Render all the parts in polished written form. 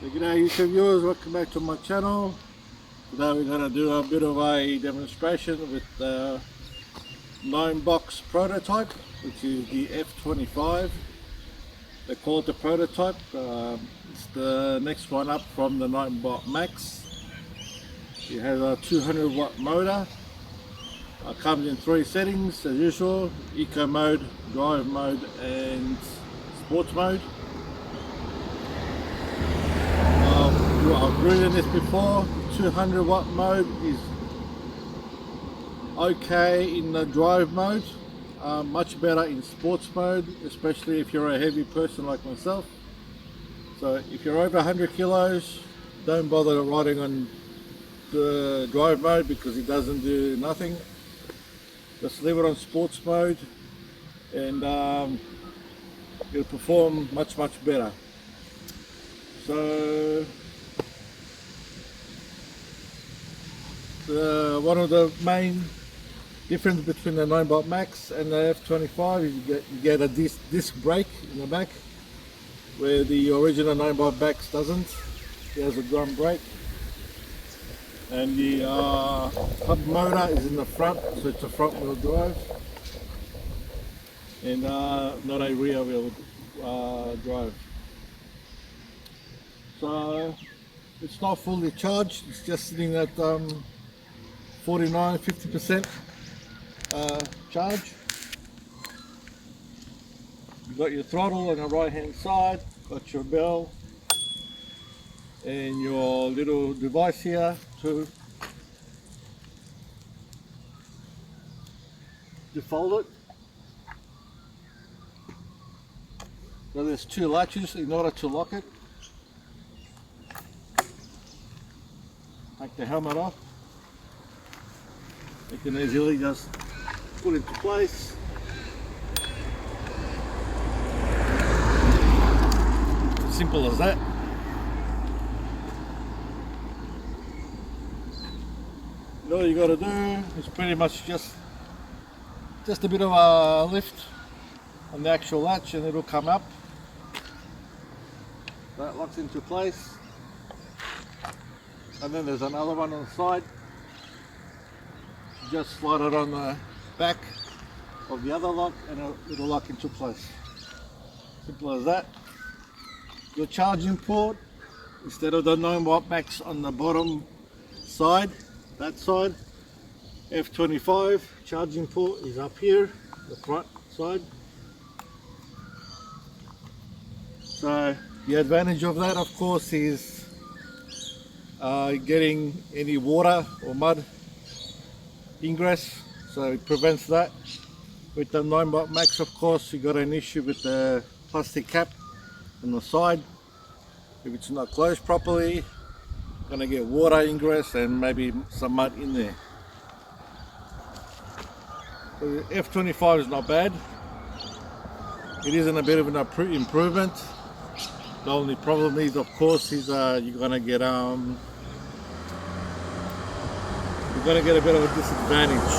G'day YouTube viewers, welcome back to my channel. Today we're going to do a bit of a demonstration with the 9-box prototype, which is the F25. They call it the prototype. It's the next one up from the Ninebot Max. It has a 200 watt motor. Comes in 3 settings as usual: eco mode, drive mode and sports mode. I've ridden this before. 200 watt mode is okay in the drive mode, much better in sports mode, especially if you're a heavy person like myself. So if you're over 100 kilos, don't bother riding on the drive mode because it doesn't do nothing. Just leave it on sports mode and it'll perform much better. So one of the main difference between the Ninebot Max and the F25 is you get a disc brake in the back, where the original Ninebot Max doesn't. It has a drum brake, and the hub motor is in the front, so it's a front wheel drive and not a rear wheel drive. So it's not fully charged, it's just sitting at 49–50% charge. You've got your throttle on the right hand side, got your bell and your little device here to defold it. So there's 2 latches in order to lock it. Take the helmet off. You can easily just put it into place. Simple as that. And all you got to do is pretty much just a bit of a lift on the actual latch and it'll come up. That locks into place. And then there's another one on the side. Just slide it on the back of the other lock and it'll lock into place. Simple as that. Your charging port, instead of the 9-watt max on the bottom side, that side, F25 charging port is up here, the front side. So the advantage of that, of course, is getting any water or mud ingress, so it prevents that. With the 9-watt max, of course, you got an issue with the plastic cap on the side. If it's not closed properly, gonna get water ingress and maybe some mud in there. So the F25 is not bad. It isn't a bit of an improvement. The only problem is, of course, is you're gonna get a bit of a disadvantage.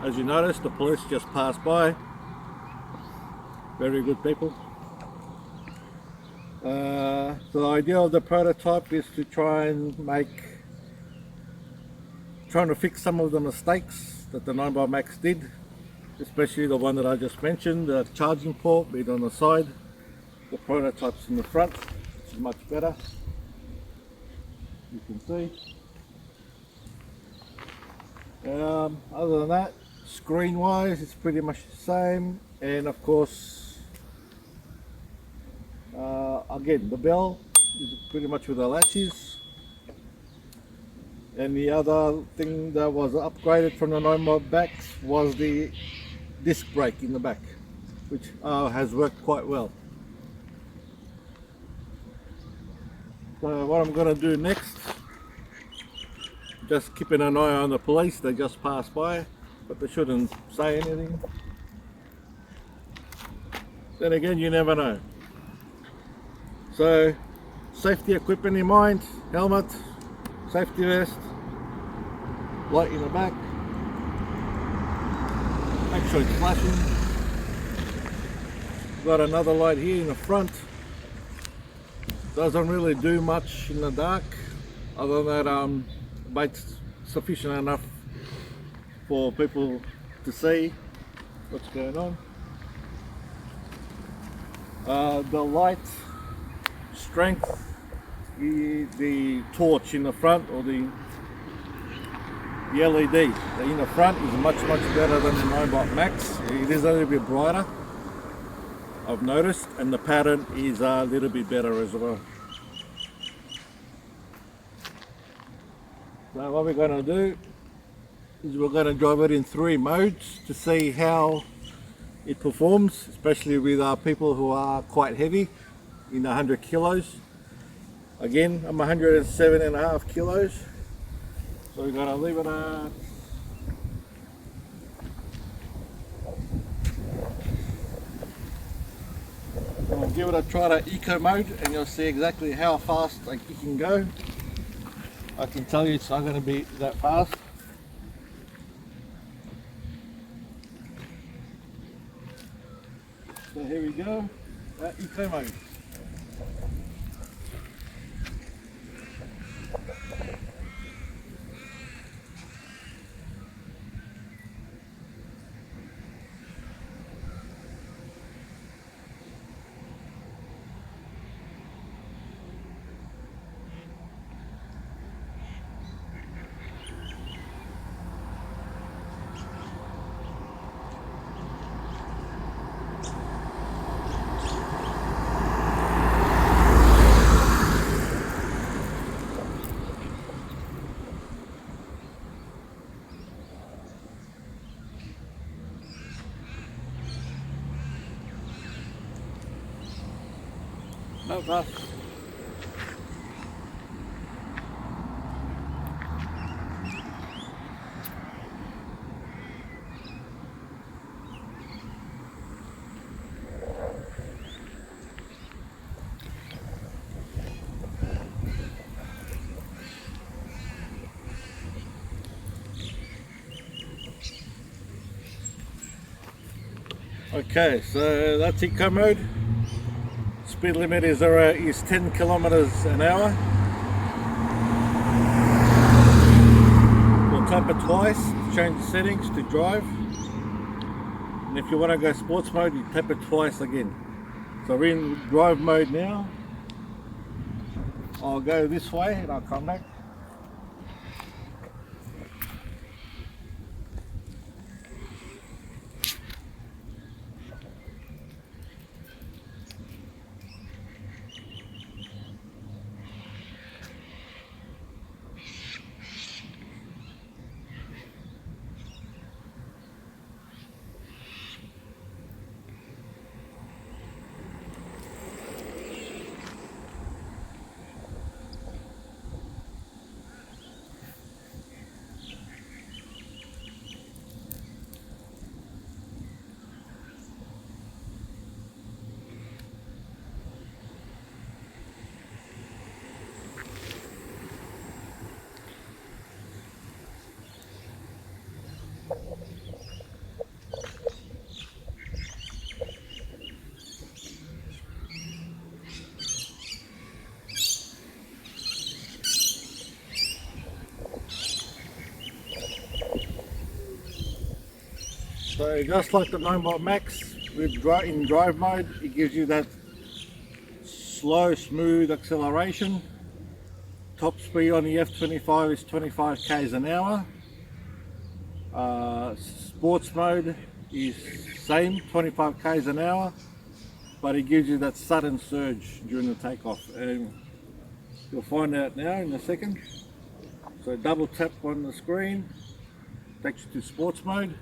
As you notice, the police just passed by. Very good people. So the idea of the prototype is to trying to fix some of the mistakes that the Ninebot Max did, especially the one that I just mentioned, the charging port being on the side, the prototype's in the front. Much better, you can see. Other than that, screen wise it's pretty much the same, and of course again the bell is pretty much with the latches. And the other thing that was upgraded from the Ninebot Max was the disc brake in the back, which has worked quite well. So what I'm going to do next, just keeping an eye on the police. They just passed by, but they shouldn't say anything. Then again, you never know. So safety equipment in mind: helmet, safety vest, light in the back, make sure it's flashing. got another light here in the front. Doesn't really do much in the dark, other than that but it's sufficient enough for people to see what's going on. The light strength, the torch in the front, or the LED in the front is much better than the Ninebot Max. It is a little bit brighter, I've noticed, and the pattern is a little bit better as well. So what we're going to do is we're going to drive it in 3 modes to see how it performs, especially with people who are quite heavy, in 100 kilos. Again, I'm 107.5 kilos, so we're going to leave it at I'll give it a try to eco mode, and you'll see exactly how fast it can go. I can tell you it's not going to be that fast. So here we go, eco mode. No, that's okay, so that's eco mode. Speed limit is 10 kilometers an hour. You'll tap it twice to change the settings to drive. And if you want to go sports mode, you tap it twice again. So we're in drive mode now. I'll go this way and I'll come back. So just like the Ninebot Max, in drive mode, it gives you that slow, smooth acceleration. Top speed on the F25 is 25 k's an hour. Sports mode is same, 25 k's an hour, but it gives you that sudden surge during the takeoff, and you'll find out now in a second. So double tap on the screen, takes you to sports mode.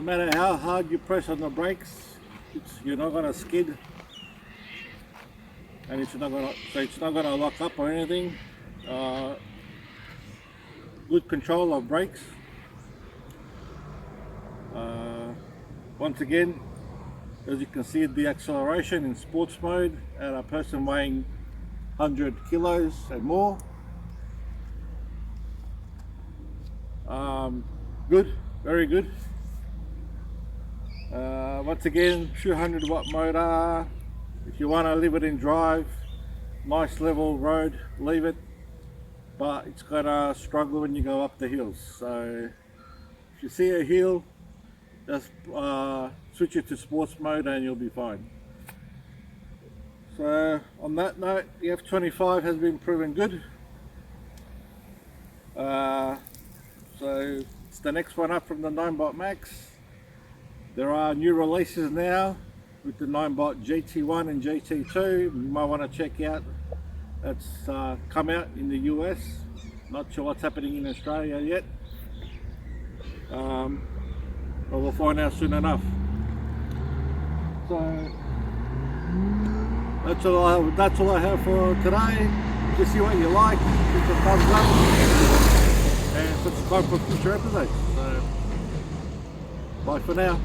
matter how hard you press on the brakes, you're not going to skid, and it's not going to lock up or anything. Good control of brakes. Once again, as you can see, the acceleration in sports mode at a person weighing 100 kilos and more. Good, very good. Once again, 200 watt motor. If you want to leave it in drive, nice level road, leave it, but it's gonna struggle when you go up the hills. So if you see a hill, just switch it to sports mode and you'll be fine. So on that note, the F25 has been proven good. So it's the next one up from the Ninebot Max. There are new releases now with the Ninebot GT1 and GT2. You might want to check out. That's come out in the US. Not sure what's happening in Australia yet. But we'll find out soon enough. So that's all I have for today. Just see what you like, give a thumbs up, and subscribe for future episodes. So bye for now.